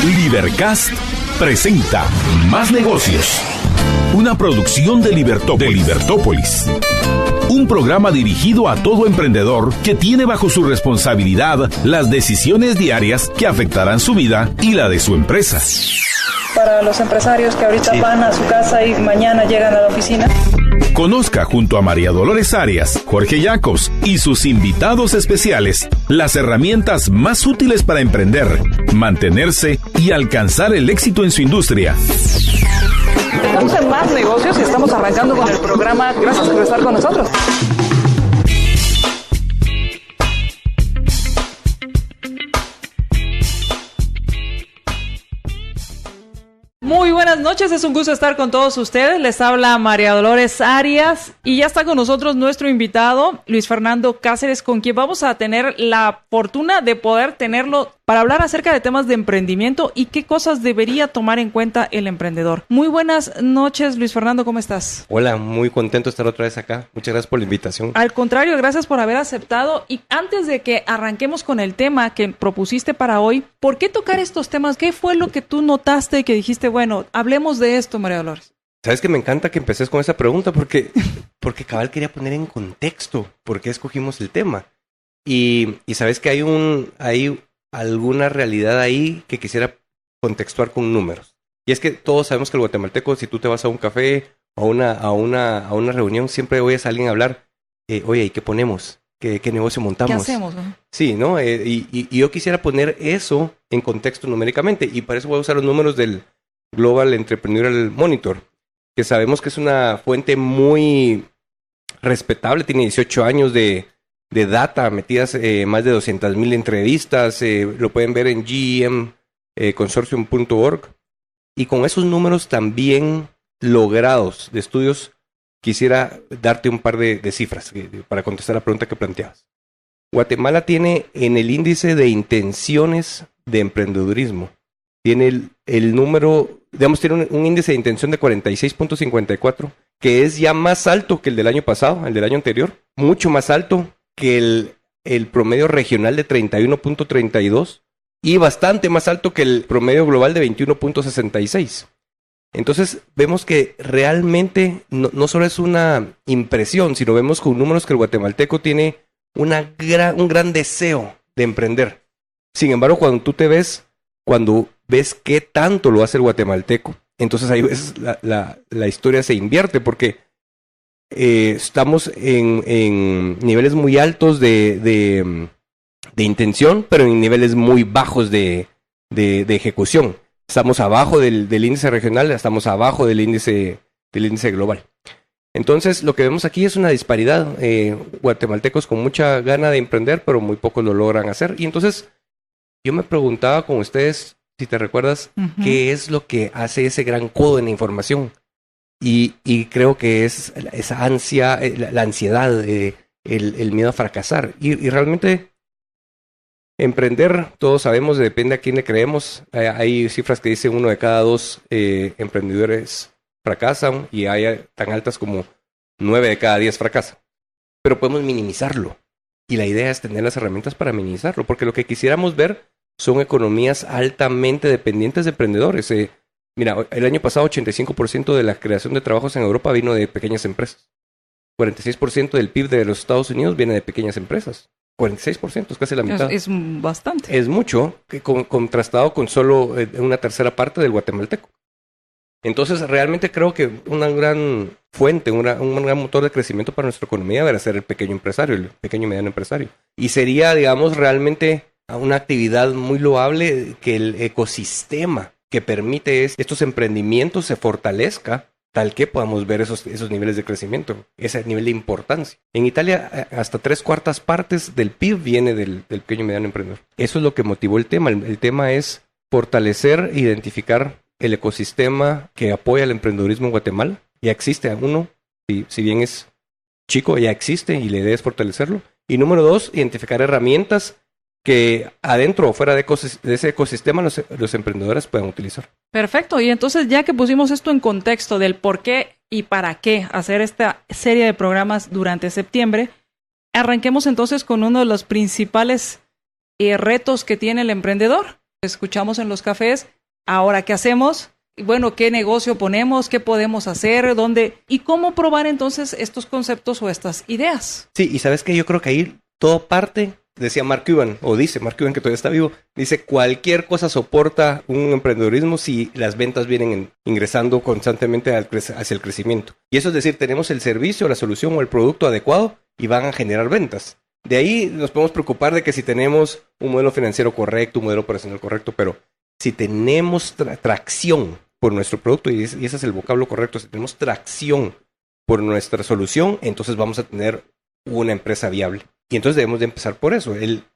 Libercast presenta Más Negocios, una producción de Libertópolis. Un programa dirigido a todo emprendedor que tiene bajo su responsabilidad las decisiones diarias que afectarán su vida y la de su empresa. Para los empresarios que ahorita van a su casa y mañana llegan a la oficina. Conozca junto a María Dolores Arias, Jorge Jacobs y sus invitados especiales las herramientas más útiles para emprender, mantenerse y alcanzar el éxito en su industria. Estamos en Más Negocios y estamos arrancando con el programa. Gracias por estar con nosotros. Muy buenas noches, es un gusto estar con todos ustedes. Les habla María Dolores Arias y ya está con nosotros nuestro invitado, Luis Fernando Cáceres, con quien vamos a tener la fortuna de poder tenerlo para hablar acerca de temas de emprendimiento y qué cosas debería tomar en cuenta el emprendedor. Muy buenas noches, Luis Fernando, ¿cómo estás? Hola, muy contento de estar otra vez acá. Muchas gracias por la invitación. Al contrario, gracias por haber aceptado. Y antes de que arranquemos con el tema que propusiste para hoy, ¿por qué tocar estos temas? ¿Qué fue lo que tú notaste y que dijiste, bueno, hablemos de esto, María Dolores? Sabes que me encanta que empeces con esa pregunta porque cabal quería poner en contexto por qué escogimos el tema. Y sabes que hay alguna realidad ahí que quisiera contextuar con números. Y es que todos sabemos que el guatemalteco, si tú te vas a un café o a una reunión, siempre oyes a alguien hablar, oye, ¿y qué ponemos? ¿Qué negocio montamos? ¿Qué hacemos, no? Sí, ¿no? Y yo quisiera poner eso en contexto numéricamente, y para eso voy a usar los números del Global Entrepreneurial Monitor, que sabemos que es una fuente muy respetable, tiene 18 años de data, metidas más de 200,000 entrevistas, lo pueden ver en gemconsortium.org. Y con esos números también logrados de estudios, quisiera darte un par de cifras para contestar la pregunta que planteabas. Guatemala tiene en el índice de intenciones de emprendedurismo, tiene el número, digamos, tiene un índice de intención de 46.54, que es ya más alto que el del año pasado, el del año anterior, mucho más alto que el promedio regional de 31.32 y bastante más alto que el promedio global de 21.66. Entonces vemos que realmente no solo es una impresión, sino vemos con números que el guatemalteco tiene un gran deseo de emprender. Sin embargo, cuando ves qué tanto lo hace el guatemalteco, entonces ahí ves la historia se invierte, porque estamos en niveles muy altos de intención, pero en niveles muy bajos de ejecución. Estamos abajo del índice regional, estamos abajo del índice global. Entonces, lo que vemos aquí es una disparidad. Guatemaltecos con mucha gana de emprender, pero muy pocos lo logran hacer. Y entonces, yo me preguntaba con ustedes, si te recuerdas, ¿qué es lo que hace ese gran codo en la información? Y creo que es esa ansia, la ansiedad, el miedo a fracasar. Y realmente emprender, todos sabemos, depende a quién le creemos. Hay cifras que dicen 1 de cada 2 emprendedores fracasan, y hay tan altas como 9 de cada 10 fracasan. Pero podemos minimizarlo. Y la idea es tener las herramientas para minimizarlo, porque lo que quisiéramos ver son economías altamente dependientes de emprendedores. Mira, el año pasado 85% de la creación de trabajos en Europa vino de pequeñas empresas. 46% del PIB de los Estados Unidos viene de pequeñas empresas. 46%, es casi la mitad. Es bastante. Es mucho, contrastado con solo una tercera parte del guatemalteco. Entonces, realmente creo que una gran fuente, un gran motor de crecimiento para nuestra economía debería ser el pequeño empresario, el pequeño y mediano empresario. Y sería, digamos, realmente una actividad muy loable que el ecosistema que permite estos emprendimientos se fortalezca, tal que podamos ver esos niveles de crecimiento, ese nivel de importancia. En Italia, hasta 3/4 partes del PIB viene del pequeño y mediano emprendedor. Eso es lo que motivó el tema. El tema es fortalecer e identificar el ecosistema que apoya el emprendedurismo en Guatemala. Ya existe uno, si bien es chico, ya existe, y la idea es fortalecerlo. Y número 2, identificar herramientas que adentro o fuera de ese ecosistema los emprendedores puedan utilizar. Perfecto, y entonces ya que pusimos esto en contexto del por qué y para qué hacer esta serie de programas durante septiembre, arranquemos entonces con uno de los principales retos que tiene el emprendedor, escuchamos en los cafés. Ahora, ¿qué hacemos? Bueno, ¿qué negocio ponemos? ¿Qué podemos hacer? ¿Dónde? ¿Y cómo probar entonces estos conceptos o estas ideas? Sí, y sabes que yo creo que ahí todo parte, decía Mark Cuban, o dice Mark Cuban que todavía está vivo, dice cualquier cosa soporta un emprendedurismo si las ventas vienen ingresando constantemente hacia el crecimiento. Y eso es decir, tenemos el servicio, la solución o el producto adecuado y van a generar ventas. De ahí nos podemos preocupar de que si tenemos un modelo financiero correcto, un modelo operacional correcto, pero si tenemos tracción por nuestro producto, y ese es el vocablo correcto, si tenemos tracción por nuestra solución, entonces vamos a tener una empresa viable. Y entonces debemos de empezar por eso.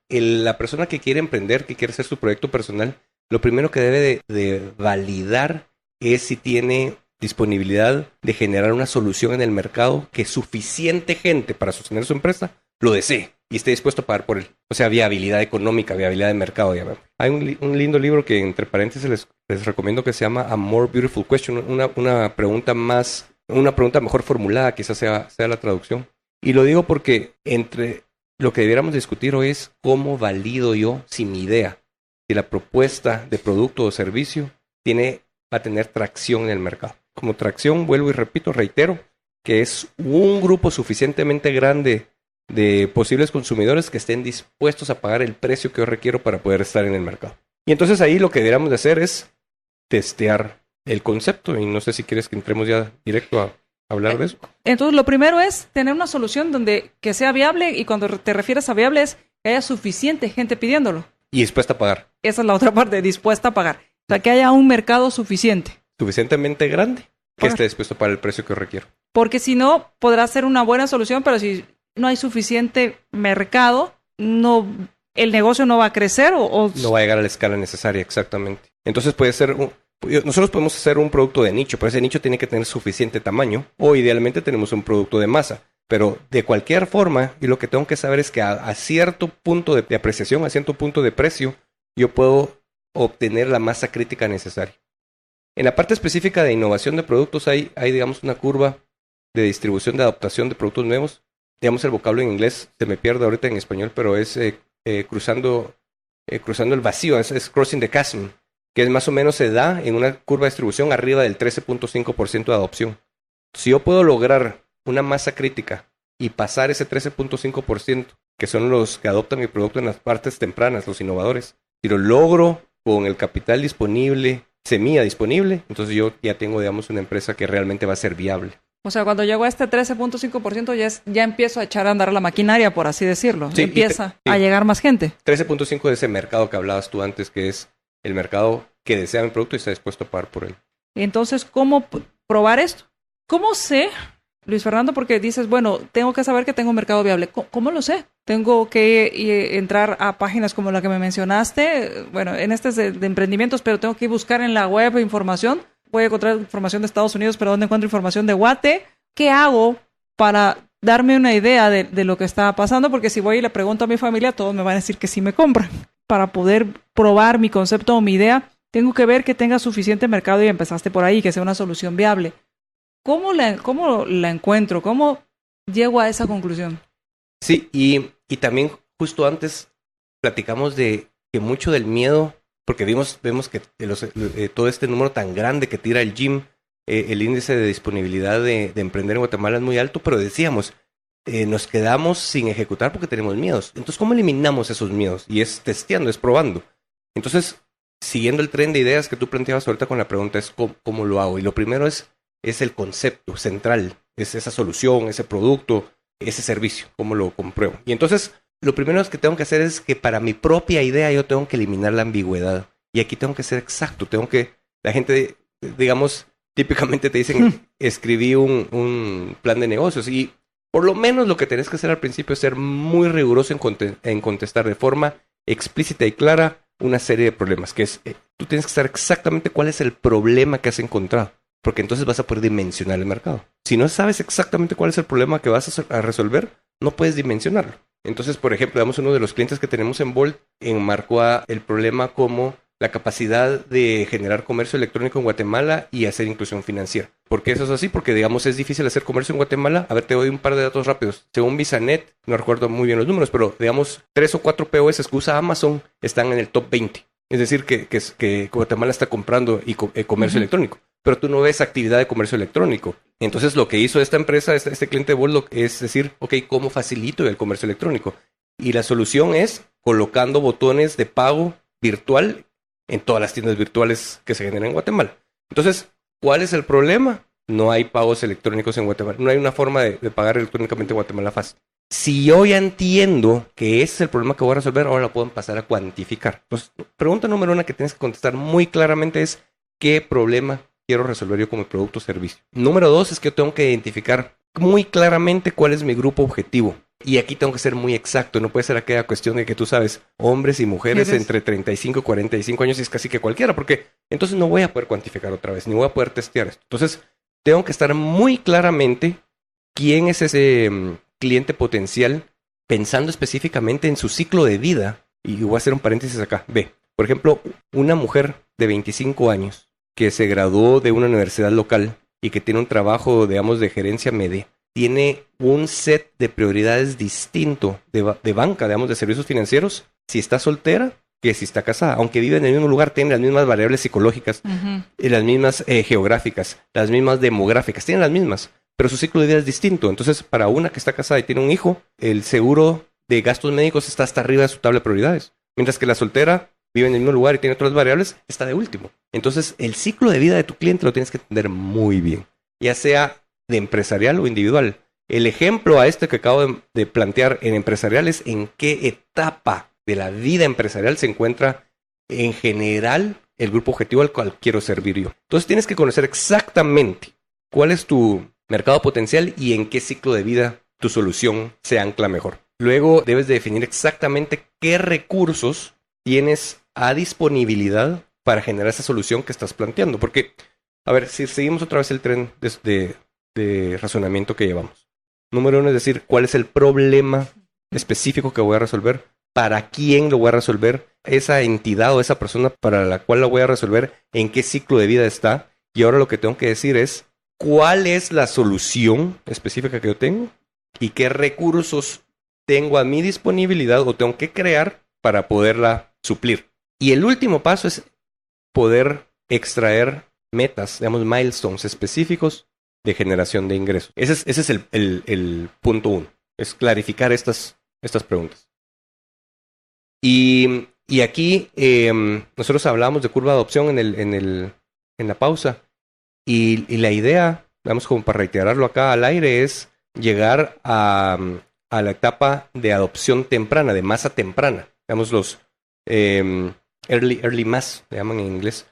La persona que quiere emprender, que quiere hacer su proyecto personal, lo primero que debe de validar es si tiene disponibilidad de generar una solución en el mercado que suficiente gente para sostener su empresa lo desee y esté dispuesto a pagar por él. O sea, viabilidad económica, viabilidad de mercado. Hay un lindo libro que entre paréntesis les recomiendo que se llama A More Beautiful Question, una pregunta mejor formulada, quizás sea la traducción. Y lo digo porque entre lo que debiéramos discutir hoy es cómo valido yo si mi idea, si la propuesta de producto o servicio va a tener tracción en el mercado. Como tracción, vuelvo y repito, reitero, que es un grupo suficientemente grande de posibles consumidores que estén dispuestos a pagar el precio que yo requiero para poder estar en el mercado. Y entonces ahí lo que deberíamos de hacer es testear el concepto. Y no sé si quieres que entremos ya directo a hablar de eso. Entonces lo primero es tener una solución que sea viable, y cuando te refieres a viable es que haya suficiente gente pidiéndolo. Y dispuesta a pagar. Esa es la otra parte, dispuesta a pagar. O sea, que haya un mercado suficiente. Suficientemente grande que esté dispuesto a pagar el precio que yo requiero. Porque si no, podrá ser una buena solución, pero si no hay suficiente mercado, el negocio no va a crecer o no va a llegar a la escala necesaria, exactamente. Entonces puede ser nosotros podemos hacer un producto de nicho, pero ese nicho tiene que tener suficiente tamaño, o idealmente tenemos un producto de masa. Pero de cualquier forma, y lo que tengo que saber es que a cierto punto de apreciación, a cierto punto de precio, yo puedo obtener la masa crítica necesaria. En la parte específica de innovación de productos hay digamos, una curva de distribución de adaptación de productos nuevos. Digamos, el vocablo en inglés se me pierde ahorita en español, pero es cruzando el vacío, es crossing the chasm, que es más o menos se da en una curva de distribución arriba del 13.5% de adopción. Si yo puedo lograr una masa crítica y pasar ese 13.5%, que son los que adoptan mi producto en las partes tempranas, los innovadores, si lo logro con el capital disponible, semilla disponible, entonces yo ya tengo, digamos, una empresa que realmente va a ser viable. O sea, cuando llego a este 13.5% ya empiezo a echar a andar la maquinaria, por así decirlo. Sí, empieza a llegar más gente. 13.5 de ese mercado que hablabas tú antes, que es el mercado que desea mi producto y está dispuesto a pagar por él. Entonces, ¿cómo probar esto? ¿Cómo sé, Luis Fernando? Porque dices, bueno, tengo que saber que tengo un mercado viable. ¿Cómo lo sé? Tengo que entrar a páginas como la que me mencionaste. Bueno, en este es de emprendimientos, pero tengo que buscar en la web información. Voy a encontrar información de Estados Unidos, pero ¿dónde encuentro información de Guate? ¿Qué hago para darme una idea de lo que está pasando? Porque si voy y le pregunto a mi familia, todos me van a decir que sí me compran. Para poder probar mi concepto o mi idea, tengo que ver que tenga suficiente mercado, y empezaste por ahí, que sea una solución viable. ¿Cómo la encuentro? ¿Cómo llego a esa conclusión? Sí, y también justo antes platicamos de que mucho del miedo, porque vemos que todo este número tan grande que tira el GYM, el índice de disponibilidad de emprender en Guatemala es muy alto, pero decíamos, nos quedamos sin ejecutar porque tenemos miedos. Entonces, ¿cómo eliminamos esos miedos? Y es testeando, es probando. Entonces, siguiendo el tren de ideas que tú planteabas ahorita con la pregunta, es cómo lo hago. Y lo primero es el concepto central, es esa solución, ese producto, ese servicio, cómo lo compruebo. Y entonces, lo primero que tengo que hacer es que para mi propia idea yo tengo que eliminar la ambigüedad. Y aquí tengo que ser exacto, la gente, digamos, típicamente te dicen, escribí un plan de negocios, y por lo menos lo que tenés que hacer al principio es ser muy riguroso en contestar de forma explícita y clara una serie de problemas, que es, tú tienes que saber exactamente cuál es el problema que has encontrado, porque entonces vas a poder dimensionar el mercado. Si no sabes exactamente cuál es el problema que vas a resolver, no puedes dimensionarlo. Entonces, por ejemplo, uno de los clientes que tenemos en Bolt enmarcó el problema como la capacidad de generar comercio electrónico en Guatemala y hacer inclusión financiera. ¿Por qué eso es así? Porque, digamos, es difícil hacer comercio en Guatemala. A ver, te doy un par de datos rápidos. Según Visanet, no recuerdo muy bien los números, pero, digamos, 3 o 4 POS que usa Amazon están en el top 20 Es decir, que Guatemala está comprando comercio electrónico, pero tú no ves actividad de comercio electrónico. Entonces lo que hizo esta empresa, este cliente de Bolt, es decir, ok, ¿cómo facilito el comercio electrónico? Y la solución es colocando botones de pago virtual en todas las tiendas virtuales que se generan en Guatemala. Entonces, ¿cuál es el problema? No hay pagos electrónicos en Guatemala. No hay una forma de pagar electrónicamente en Guatemala fácil. Si yo ya entiendo que ese es el problema que voy a resolver, ahora lo puedo empezar a cuantificar. Entonces, pregunta número 1 que tienes que contestar muy claramente es ¿qué problema quiero resolver yo como producto o servicio? Número 2 es que yo tengo que identificar muy claramente cuál es mi grupo objetivo. Y aquí tengo que ser muy exacto. No puede ser aquella cuestión de que tú sabes, hombres y mujeres entre 35 y 45 años es casi que cualquiera, porque entonces no voy a poder cuantificar otra vez, ni voy a poder testear esto. Entonces, tengo que estar muy claramente quién es ese cliente potencial, pensando específicamente en su ciclo de vida. Y voy a hacer un paréntesis acá. Ve, por ejemplo, una mujer de 25 años que se graduó de una universidad local y que tiene un trabajo, digamos, de gerencia media, tiene un set de prioridades distinto de banca, digamos, de servicios financieros, si está soltera que si está casada. Aunque vive en el mismo lugar, tiene las mismas variables psicológicas, y las mismas geográficas, las mismas demográficas, tienen las mismas, pero su ciclo de vida es distinto. Entonces, para una que está casada y tiene un hijo, el seguro de gastos médicos está hasta arriba de su tabla de prioridades, mientras que la soltera vive en el mismo lugar y tiene otras variables, está de último. Entonces, el ciclo de vida de tu cliente lo tienes que entender muy bien, ya sea de empresarial o individual. El ejemplo a este que acabo de plantear en empresarial es en qué etapa de la vida empresarial se encuentra en general el grupo objetivo al cual quiero servir yo. Entonces tienes que conocer exactamente cuál es tu mercado potencial y en qué ciclo de vida tu solución se ancla mejor. Luego debes de definir exactamente qué recursos tienes a disponibilidad para generar esa solución que estás planteando. Porque, a ver, si seguimos otra vez el tren de razonamiento que llevamos. Número 1 es decir, ¿cuál es el problema específico que voy a resolver? ¿Para quién lo voy a resolver? Esa entidad o esa persona para la cual lo voy a resolver, ¿en qué ciclo de vida está? Y ahora lo que tengo que decir es, ¿cuál es la solución específica que yo tengo? ¿Y qué recursos tengo a mi disponibilidad o tengo que crear para poderla suplir? Y el último paso es poder extraer metas, digamos, milestones específicos de generación de ingresos. Ese es el punto 1. Es clarificar estas preguntas. Y aquí nosotros hablábamos de curva de adopción en la pausa. Y la idea, vamos como para reiterarlo acá al aire, es llegar a la etapa de adopción temprana, de masa temprana. Digamos los early mass, le llaman en inglés,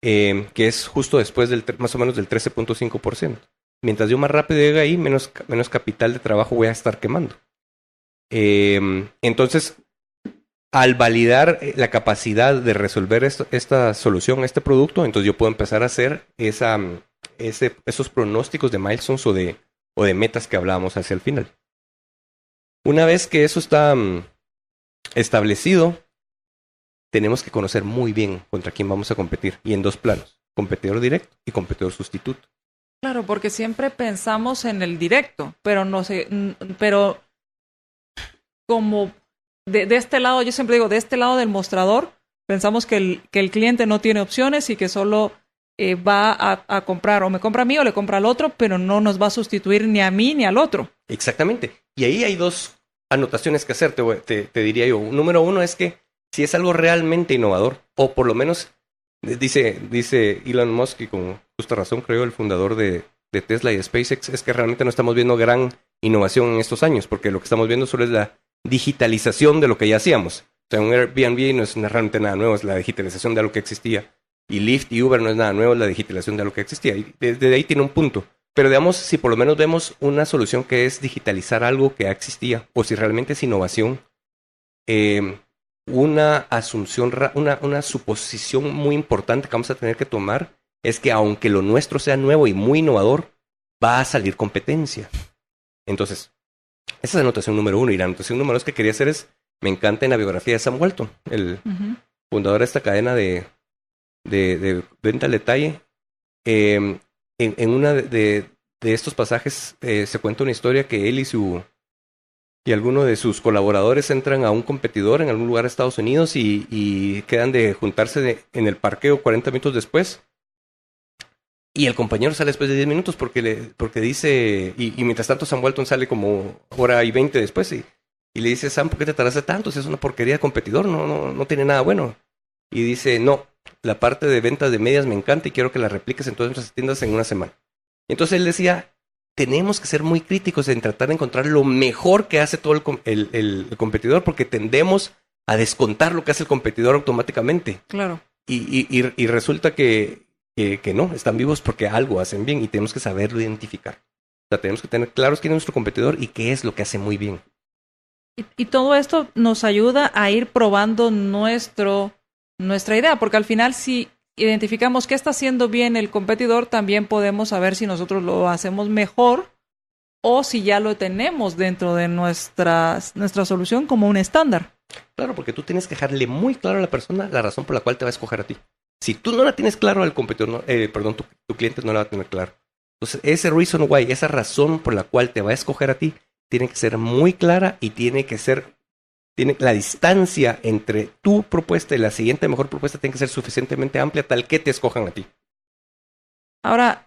que es justo después más o menos del 13.5%. Mientras yo más rápido llegue ahí, menos capital de trabajo voy a estar quemando. Entonces, al validar la capacidad de resolver esta solución, este producto, entonces yo puedo empezar a hacer esos pronósticos de milestones o de metas que hablábamos hacia el final. Una vez que eso está establecido, tenemos que conocer muy bien contra quién vamos a competir. Y en 2 planos, competidor directo y competidor sustituto. Claro, porque siempre pensamos en el directo, pero no sé, pero como de este lado, yo siempre digo, de este lado del mostrador, pensamos que el cliente no tiene opciones y que solo va a comprar, o me compra a mí o le compra al otro, pero no nos va a sustituir ni a mí ni al otro. Exactamente. Y ahí hay 2 anotaciones que hacer, te diría yo. Número 1 es que si es algo realmente innovador, o por lo menos, dice Elon Musk, y con justa razón creo, el fundador de Tesla y de SpaceX, es que realmente no estamos viendo gran innovación en estos años, porque lo que estamos viendo solo es la digitalización de lo que ya hacíamos. O sea, un Airbnb no es realmente nada nuevo, es la digitalización de algo que existía. Y Lyft y Uber no es nada nuevo, es la digitalización de algo que existía. Y desde ahí tiene un punto. Pero digamos, si por lo menos vemos una solución que es digitalizar algo que ya existía, o si realmente es innovación, una asunción, una suposición muy importante que vamos a tener que tomar es que aunque lo nuestro sea nuevo y muy innovador, va a salir competencia. Entonces, esa es la anotación número 1. Y la anotación número 2 que quería hacer es, me encanta en la biografía de Sam Walton, el fundador de esta cadena de venta al detalle. En una de estos pasajes se cuenta una historia que él y su y alguno de sus colaboradores entran a un competidor en algún lugar de Estados Unidos y quedan de juntarse en el parqueo 40 minutos después. Y el compañero sale después de 10 minutos porque dice, y mientras tanto Sam Walton sale como hora y 20 después y le dice, Sam, ¿por qué te tardaste tanto? Si es una porquería de competidor, no tiene nada bueno. Y dice, no, la parte de ventas de medias me encanta y quiero que la repliques en todas nuestras tiendas en una semana. Entonces él decía, tenemos que ser muy críticos en tratar de encontrar lo mejor que hace todo el competidor porque tendemos a descontar lo que hace el competidor automáticamente. Claro. Y resulta que no, están vivos porque algo hacen bien y tenemos que saberlo identificar. O sea, tenemos que tener claros quién es nuestro competidor y qué es lo que hace muy bien. Y todo esto nos ayuda a ir probando nuestra idea, porque al final si identificamos qué está haciendo bien el competidor, también podemos saber si nosotros lo hacemos mejor o si ya lo tenemos dentro de nuestra solución como un estándar. Claro, porque tú tienes que dejarle muy claro a la persona la razón por la cual te va a escoger a ti. Si tú no la tienes claro al competidor, tu cliente no la va a tener claro. Entonces, ese reason why, esa razón por la cual te va a escoger a ti, tiene que ser muy clara y tiene la distancia entre tu propuesta y la siguiente mejor propuesta tiene que ser suficientemente amplia tal que te escojan a ti. Ahora,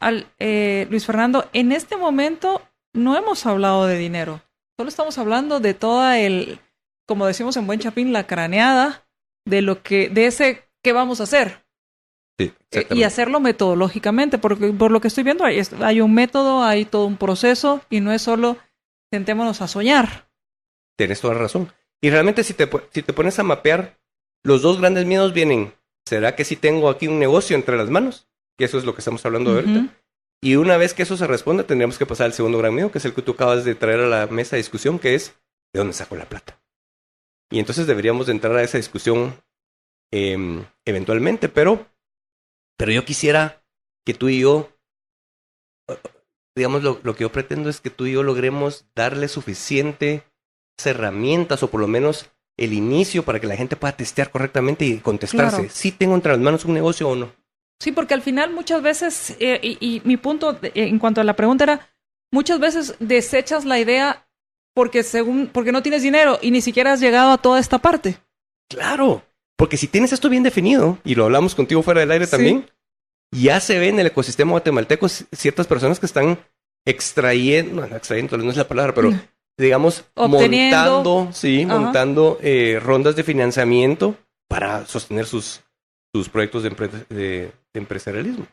Luis Fernando, en este momento no hemos hablado de dinero. Solo estamos hablando de toda como decimos en buen chapín, la craneada de ese qué vamos a hacer. Sí, y hacerlo metodológicamente, porque por lo que estoy viendo hay un método, hay todo un proceso y no es solo sentémonos a soñar. Tienes toda la razón. Y realmente si te pones a mapear, los dos grandes miedos vienen, ¿será que sí tengo aquí un negocio entre las manos? Que eso es lo que estamos hablando de ahorita. Y una vez que eso se responde, tendríamos que pasar al segundo gran miedo, que es el que tú acabas de traer a la mesa de discusión, que es, ¿de dónde saco la plata? Y entonces deberíamos de entrar a esa discusión eventualmente, pero yo quisiera que tú y yo, digamos, lo que yo pretendo es que tú y yo logremos darle suficientes herramientas o por lo menos el inicio para que la gente pueda testear correctamente y contestarse si tengo entre las manos un negocio o no. Sí, porque al final muchas veces, y mi punto en cuanto a la pregunta era, muchas veces desechas la idea porque no tienes dinero y ni siquiera has llegado a toda esta parte. Claro, porque si tienes esto bien definido, y lo hablamos contigo fuera del aire también, ya se ve en el ecosistema guatemalteco ciertas personas que están extrayendo no es la palabra, pero digamos, montando rondas de financiamiento para sostener sus proyectos de empresarialismo.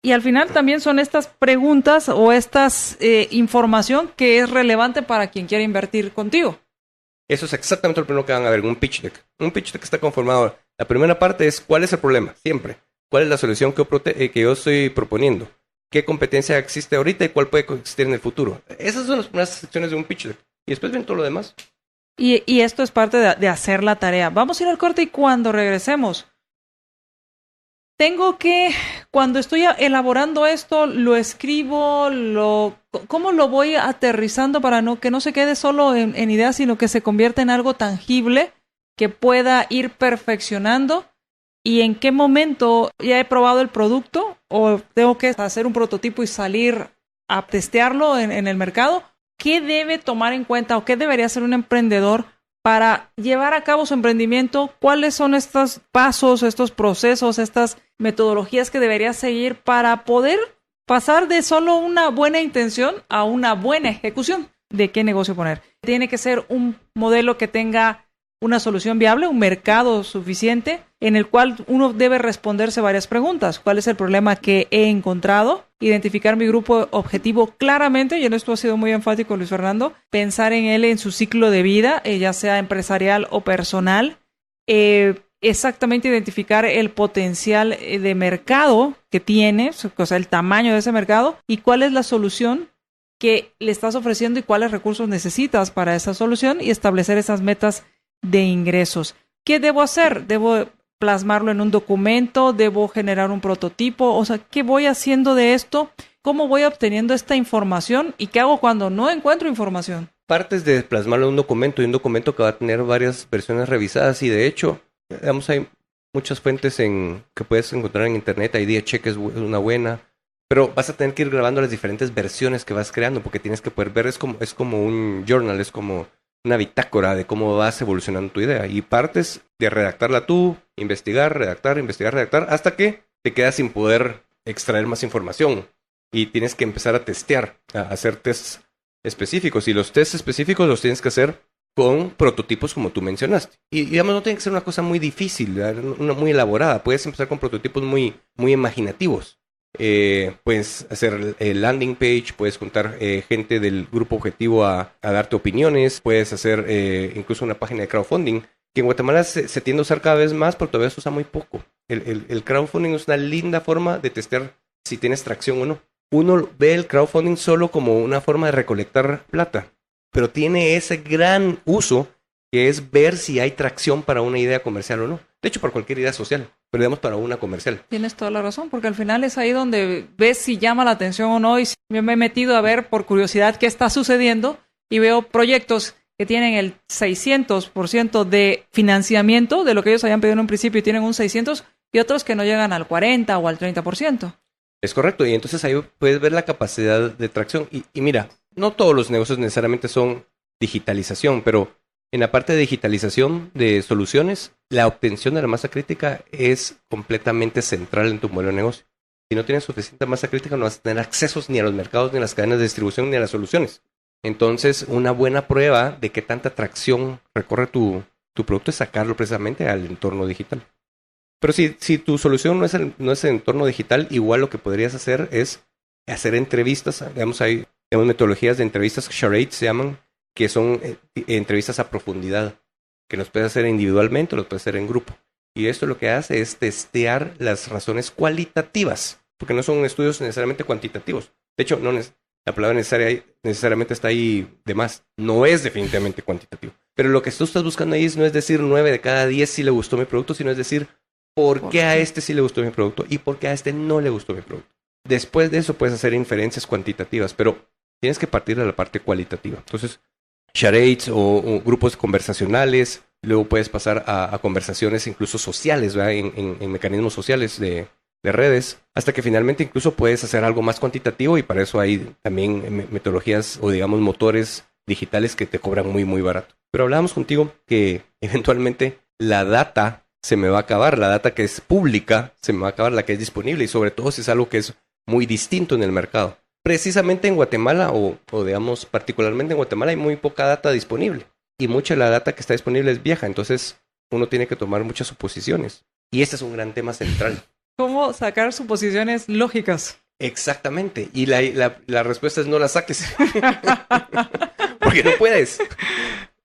Y al final también son estas preguntas o estas información que es relevante para quien quiera invertir contigo. Eso es exactamente lo primero que van a ver en un pitch deck. Un pitch deck está conformado. La primera parte es ¿cuál es el problema? Siempre. ¿Cuál es la solución que yo estoy proponiendo? ¿Qué competencia existe ahorita y cuál puede existir en el futuro? Esas son las primeras secciones de un pitch deck. Y después ven todo lo demás. Y esto es parte de hacer la tarea. Vamos a ir al corte y cuando regresemos, cuando estoy elaborando esto, lo escribo, ¿cómo lo voy aterrizando para que no se quede solo en ideas, sino que se convierta en algo tangible que pueda ir perfeccionando? ¿Y en qué momento ya he probado el producto o tengo que hacer un prototipo y salir a testearlo en el mercado? ¿Qué debe tomar en cuenta o qué debería hacer un emprendedor para llevar a cabo su emprendimiento? ¿Cuáles son estos pasos, estos procesos, estas metodologías que debería seguir para poder pasar de solo una buena intención a una buena ejecución de qué negocio poner? Tiene que ser un modelo que tenga una solución viable, un mercado suficiente en el cual uno debe responderse varias preguntas. ¿Cuál es el problema que he encontrado? Identificar mi grupo objetivo claramente, y en esto ha sido muy enfático Luis Fernando, pensar en él en su ciclo de vida, ya sea empresarial o personal, exactamente identificar el potencial de mercado que tiene, o sea, el tamaño de ese mercado y cuál es la solución que le estás ofreciendo y cuáles recursos necesitas para esa solución y establecer esas metas de ingresos. ¿Qué debo hacer? ¿Debo plasmarlo en un documento? ¿Debo generar un prototipo? O sea, ¿qué voy haciendo de esto? ¿Cómo voy obteniendo esta información? ¿Y qué hago cuando no encuentro información? Partes de plasmarlo en un documento y un documento que va a tener varias versiones revisadas y de hecho, digamos, hay muchas fuentes que puedes encontrar en internet. IdeaCheck es una buena, pero vas a tener que ir grabando las diferentes versiones que vas creando porque tienes que poder ver, es como un journal, es como una bitácora de cómo vas evolucionando tu idea. Y partes de redactarla tú, investigar, redactar, hasta que te quedas sin poder extraer más información. Y tienes que empezar a testear, a hacer tests específicos. Y los tests específicos los tienes que hacer con prototipos como tú mencionaste. Y digamos, no tiene que ser una cosa muy difícil, una muy elaborada. Puedes empezar con prototipos muy imaginativos. Puedes hacer el landing page, puedes juntar gente del grupo objetivo a darte opiniones, puedes hacer incluso una página de crowdfunding, que en Guatemala se tiende a usar cada vez más, pero todavía se usa muy poco. El crowdfunding es una linda forma de testear si tienes tracción o no. Uno ve el crowdfunding solo como una forma de recolectar plata, pero tiene ese gran uso que es ver si hay tracción para una idea comercial o no. De hecho, para cualquier idea social, pero digamos para una comercial. Tienes toda la razón, porque al final es ahí donde ves si llama la atención o no. Y yo me he metido a ver por curiosidad qué está sucediendo y veo proyectos que tienen el 600% de financiamiento de lo que ellos habían pedido en un principio y tienen un 600%, y otros que no llegan al 40% o al 30%. Es correcto, y entonces ahí puedes ver la capacidad de tracción. Y mira, no todos los negocios necesariamente son digitalización, pero en la parte de digitalización de soluciones, la obtención de la masa crítica es completamente central en tu modelo de negocio. Si no tienes suficiente masa crítica, no vas a tener accesos ni a los mercados, ni a las cadenas de distribución, ni a las soluciones. Entonces, una buena prueba de qué tanta tracción recorre tu producto es sacarlo precisamente al entorno digital. Pero si tu solución no es el entorno digital, igual lo que podrías hacer es hacer entrevistas. Digamos, hay metodologías de entrevistas, charades se llaman, que son entrevistas a profundidad, que los puedes hacer individualmente o los puedes hacer en grupo. Y esto lo que hace es testear las razones cualitativas, porque no son estudios necesariamente cuantitativos. De hecho, la palabra necesariamente está ahí de más. No es definitivamente cuantitativo. Pero lo que tú estás buscando ahí no es decir 9 de cada 10 sí le gustó mi producto, sino es decir por qué a este sí le gustó mi producto y por qué a este no le gustó mi producto. Después de eso puedes hacer inferencias cuantitativas, pero tienes que partir de la parte cualitativa. Entonces, charades o grupos conversacionales, luego puedes pasar a conversaciones incluso sociales, ¿verdad? En mecanismos sociales de redes, hasta que finalmente incluso puedes hacer algo más cuantitativo, y para eso hay también metodologías o digamos motores digitales que te cobran muy muy barato. Pero hablábamos contigo que eventualmente la data se me va a acabar, la data que es pública se me va a acabar, la que es disponible, y sobre todo si es algo que es muy distinto en el mercado. Precisamente en Guatemala, o digamos particularmente en Guatemala, hay muy poca data disponible. Y mucha de la data que está disponible es vieja, entonces uno tiene que tomar muchas suposiciones. Y este es un gran tema central. ¿Cómo sacar suposiciones lógicas? Exactamente. Y la respuesta es no la saques. Porque no puedes.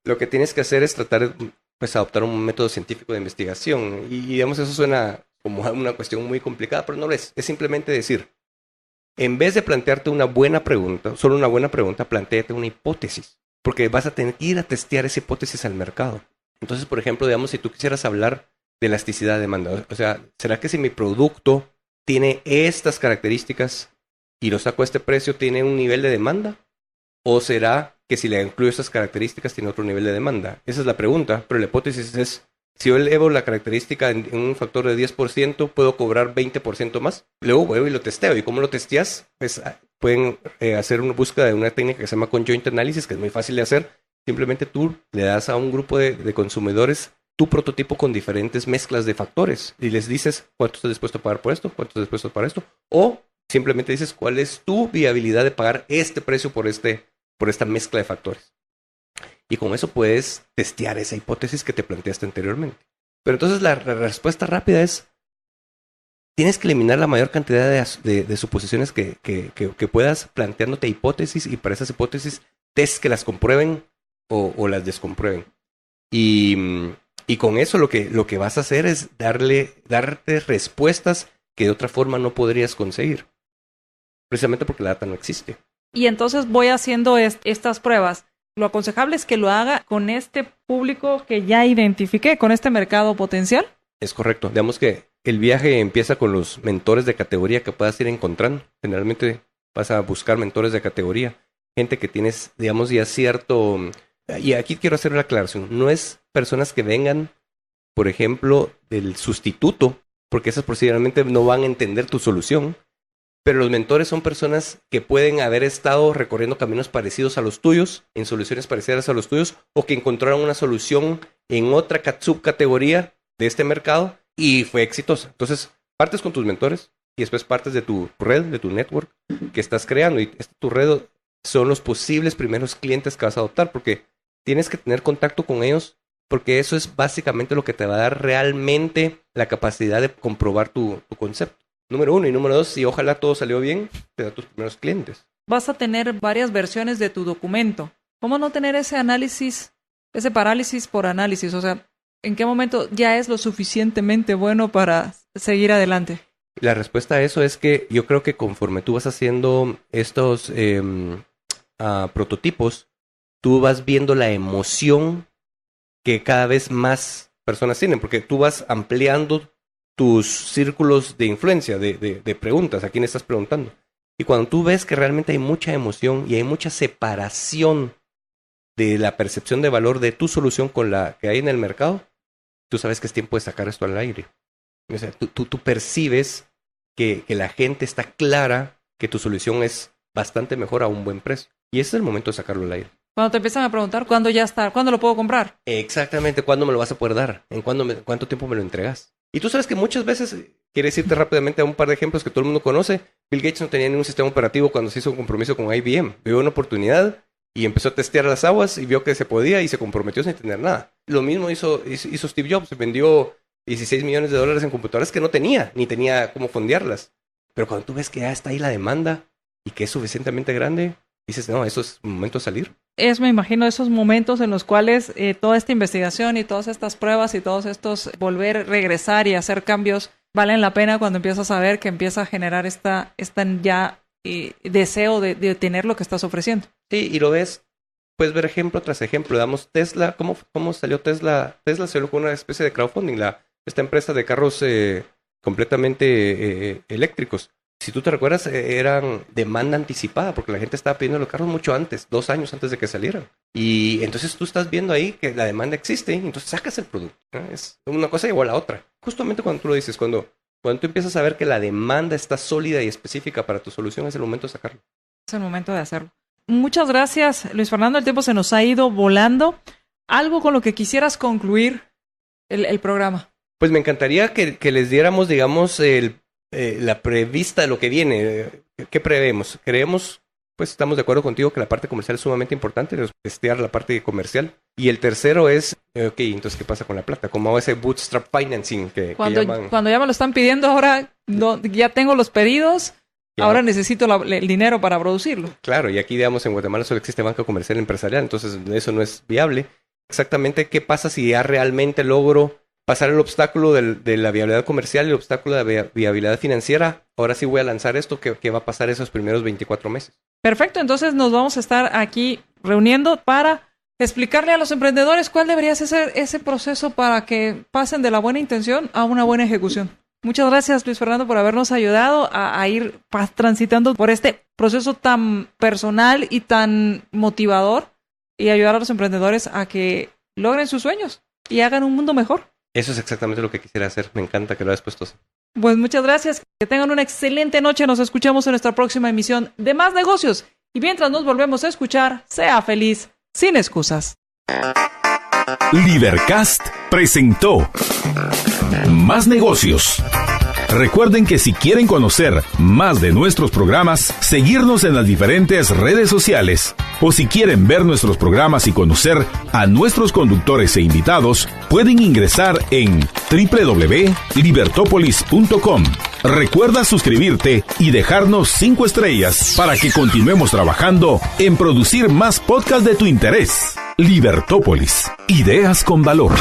Lo que tienes que hacer es tratar de adoptar un método científico de investigación. Y digamos, eso suena como una cuestión muy complicada, pero no lo es. Es simplemente decir, en vez de plantearte una buena pregunta, solo una buena pregunta, plantéate una hipótesis. Porque vas a tener que ir a testear esa hipótesis al mercado. Entonces, por ejemplo, digamos, si tú quisieras hablar de elasticidad de demanda, o sea, ¿será que si mi producto tiene estas características y lo saco a este precio, tiene un nivel de demanda? ¿O será que si le incluyo estas características tiene otro nivel de demanda? Esa es la pregunta, pero la hipótesis es, si yo elevo la característica en un factor de 10%, ¿puedo cobrar 20% más? Luego voy y lo testeo. ¿Y cómo lo testeas? Pues pueden hacer una búsqueda de una técnica que se llama Conjoint Analysis, que es muy fácil de hacer. Simplemente tú le das a un grupo de consumidores tu prototipo con diferentes mezclas de factores y les dices cuánto estás dispuesto a pagar por esto, cuánto estás dispuesto a pagar esto, o simplemente dices cuál es tu viabilidad de pagar este precio por esta mezcla de factores. Y con eso puedes testear esa hipótesis que te planteaste anteriormente. Pero entonces la respuesta rápida es, tienes que eliminar la mayor cantidad de suposiciones que puedas, planteándote hipótesis, y para esas hipótesis test que las comprueben o las descomprueben. Y con eso lo que vas a hacer es darte respuestas que de otra forma no podrías conseguir. Precisamente porque la data no existe. Y entonces voy haciendo estas pruebas. Lo aconsejable es que lo haga con este público que ya identifiqué, con este mercado potencial. Es correcto. Digamos que el viaje empieza con los mentores de categoría que puedas ir encontrando. Generalmente vas a buscar mentores de categoría. Gente que tienes, digamos, ya cierto... Y aquí quiero hacer una aclaración. No es personas que vengan, por ejemplo, del sustituto, porque esas posiblemente no van a entender tu solución. pero los mentores son personas que pueden haber estado recorriendo caminos parecidos a los tuyos, en soluciones parecidas a los tuyos, o que encontraron una solución en otra subcategoría de este mercado y fue exitosa. Entonces, partes con tus mentores y después partes de tu red, de tu network que estás creando. Y tu red son los posibles primeros clientes que vas a adoptar, porque tienes que tener contacto con ellos, porque eso es básicamente lo que te va a dar realmente la capacidad de comprobar tu concepto. Número 1. Y número 2, si ojalá todo salió bien, te da tus primeros clientes. Vas a tener varias versiones de tu documento. ¿Cómo no tener ese análisis, ese parálisis por análisis? O sea, ¿en qué momento ya es lo suficientemente bueno para seguir adelante? La respuesta a eso es que yo creo que conforme tú vas haciendo estos prototipos, tú vas viendo la emoción que cada vez más personas tienen, porque tú vas ampliando tus círculos de influencia, de preguntas, a quién estás preguntando. Y cuando tú ves que realmente hay mucha emoción y hay mucha separación de la percepción de valor de tu solución con la que hay en el mercado, tú sabes que es tiempo de sacar esto al aire. O sea, tú percibes que la gente está clara que tu solución es bastante mejor a un buen precio. Y ese es el momento de sacarlo al aire. Cuando te empiezan a preguntar cuándo ya está, cuándo lo puedo comprar. Exactamente, cuándo me lo vas a poder dar, cuánto tiempo me lo entregas. Y tú sabes que muchas veces, quieres irte rápidamente a un par de ejemplos que todo el mundo conoce. Bill Gates no tenía ningún sistema operativo cuando se hizo un compromiso con IBM. Vio una oportunidad y empezó a testear las aguas y vio que se podía y se comprometió sin tener nada. Lo mismo hizo Steve Jobs, vendió $16 millones en computadoras que no tenía, ni tenía cómo fondearlas. Pero cuando tú ves que ya está ahí la demanda y que es suficientemente grande, dices, no, eso es momento de salir. Me imagino esos momentos en los cuales toda esta investigación y todas estas pruebas y todos estos regresar y hacer cambios valen la pena cuando empiezas a ver que empieza a generar esta deseo de tener lo que estás ofreciendo. Sí, y lo ves, puedes ver ejemplo tras ejemplo. Damos Tesla, ¿cómo salió Tesla? Tesla salió con una especie de crowdfunding, esta empresa de carros completamente eléctricos. Si tú te recuerdas, eran demanda anticipada, porque la gente estaba pidiendo los carros mucho antes, 2 años antes de que salieran. Y entonces tú estás viendo ahí que la demanda existe, y entonces sacas el producto, ¿no? Es una cosa igual a la otra. Justamente cuando tú lo dices, cuando tú empiezas a ver que la demanda está sólida y específica para tu solución, es el momento de sacarlo. Es el momento de hacerlo. Muchas gracias, Luis Fernando. El tiempo se nos ha ido volando. ¿Algo con lo que quisieras concluir el programa? Pues me encantaría que les diéramos, digamos, la prevista de lo que viene. ¿Qué prevemos? Creemos, pues estamos de acuerdo contigo que la parte comercial es sumamente importante, testear la parte comercial. Y el tercero es, entonces, ¿qué pasa con la plata? ¿Cómo hago ese bootstrap financing que llaman? Cuando ya me lo están pidiendo, ahora ya tengo los pedidos, ahora necesito el dinero para producirlo. Claro, y aquí, digamos, en Guatemala solo existe banca comercial empresarial, entonces eso no es viable. Exactamente, ¿qué pasa si ya realmente logro pasar el obstáculo de la viabilidad comercial y el obstáculo de la viabilidad financiera? Ahora sí voy a lanzar esto, ¿qué va a pasar esos primeros 24 meses? Perfecto, entonces nos vamos a estar aquí reuniendo para explicarle a los emprendedores cuál debería ser ese proceso para que pasen de la buena intención a una buena ejecución. Muchas gracias, Luis Fernando, por habernos ayudado a ir transitando por este proceso tan personal y tan motivador y ayudar a los emprendedores a que logren sus sueños y hagan un mundo mejor. Eso es exactamente lo que quisiera hacer. Me encanta que lo hayas puesto así. Pues muchas gracias. Que tengan una excelente noche. Nos escuchamos en nuestra próxima emisión de Más Negocios. Y mientras nos volvemos a escuchar, sea feliz, sin excusas. Libercast presentó Más Negocios. Recuerden que si quieren conocer más de nuestros programas, seguirnos en las diferentes redes sociales, o si quieren ver nuestros programas y conocer a nuestros conductores e invitados, pueden ingresar en www.libertopolis.com. Recuerda suscribirte y dejarnos 5 estrellas para que continuemos trabajando en producir más podcasts de tu interés. Libertópolis, ideas con valor.